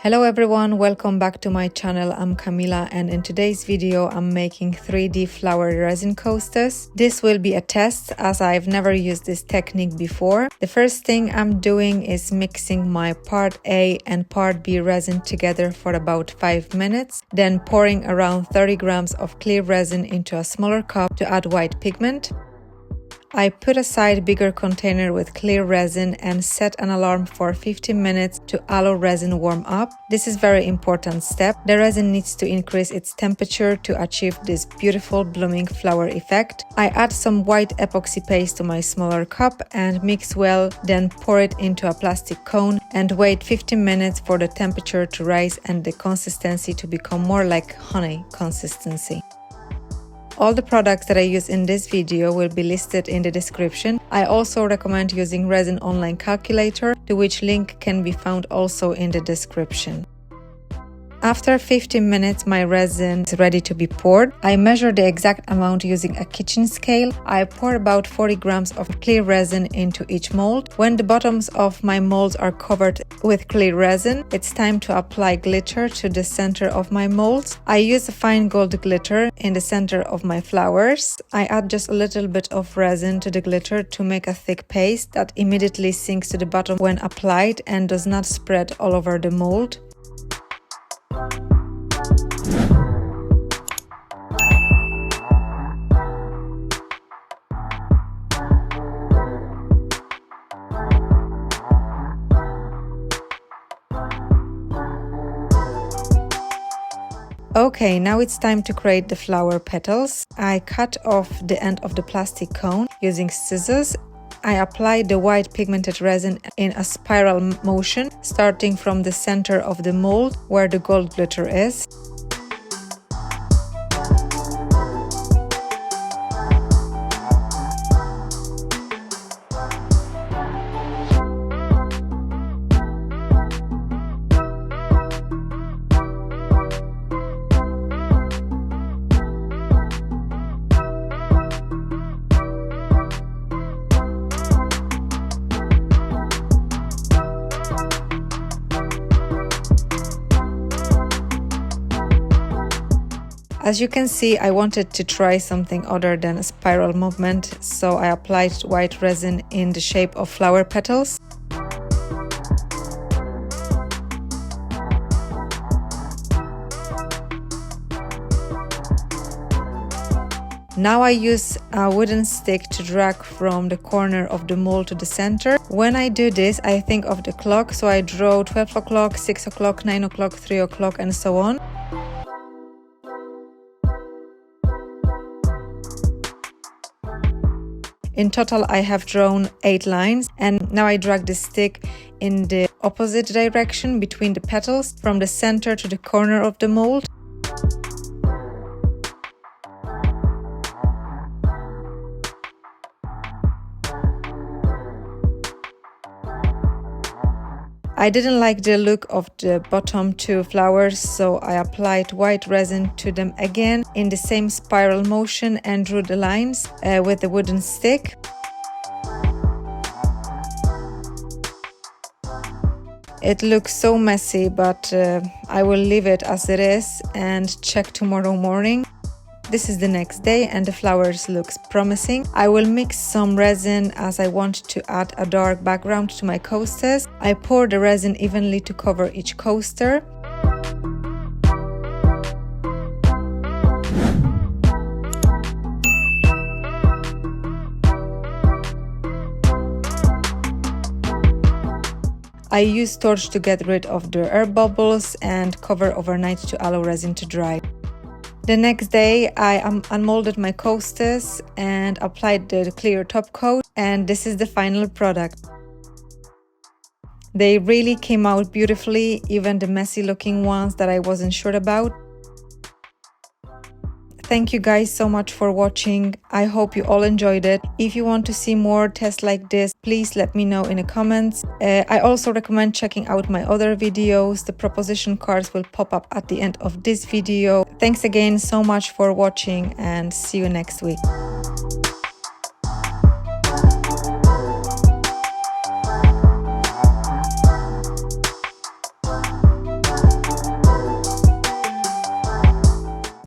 Hello everyone, welcome back to my channel. I'm Camila and in today's video I'm making 3D flower resin coasters. This will be a test as I've never used this technique before. The first thing I'm doing is mixing my part A and part B resin together for about 5 minutes, then pouring around 30 grams of clear resin into a smaller cup to add white pigment. I put aside bigger container with clear resin and set an alarm for 15 minutes to allow resin warm up. This is very important step. The resin needs to increase its temperature to achieve this beautiful blooming flower effect. I add some white epoxy paste to my smaller cup and mix well, then pour it into a plastic cone and wait 15 minutes for the temperature to rise and the consistency to become more like honey consistency. All the products that I use in this video will be listed in the description. I also recommend using Resin online calculator, to which link can be found also in the description. After 15 minutes, my resin is ready to be poured. I measure the exact amount using a kitchen scale. I pour about 40 grams of clear resin into each mold. When the bottoms of my molds are covered with clear resin, it's time to apply glitter to the center of my molds. I use a fine gold glitter in the center of my flowers. I add just a little bit of resin to the glitter to make a thick paste that immediately sinks to the bottom when applied and does not spread all over the mold. Okay, now it's time to create the flower petals. I cut off the end of the plastic cone using scissors. I apply the white pigmented resin in a spiral motion, starting from the center of the mold where the gold glitter is. As you can see, I wanted to try something other than a spiral movement, so I applied white resin in the shape of flower petals. Now I use a wooden stick to drag from the corner of the mold to the center. When I do this, I think of the clock, so I draw 12 o'clock, 6 o'clock, 9 o'clock, 3 o'clock and so on. In total, I have drawn 8 lines, and now I drag the stick in the opposite direction between the petals, from the center to the corner of the mold. I didn't like the look of the bottom 2 flowers, so I applied white resin to them again in the same spiral motion and drew the lines with the wooden stick. It looks so messy, but I will leave it as it is and check tomorrow morning. This is the next day and the flowers looks promising. I will mix some resin as I want to add a dark background to my coasters. I pour the resin evenly to cover each coaster. I use torch to get rid of the air bubbles and cover overnight to allow resin to dry. The next day I unmolded my coasters and applied the clear top coat, and this is the final product. They really came out beautifully, even the messy looking ones that I wasn't sure about. Thank you guys so much for watching. I hope you all enjoyed it. If you want to see more tests like this, please let me know in the comments. I also recommend checking out my other videos. The proposition cards will pop up at the end of this video. Thanks again so much for watching and see you next week.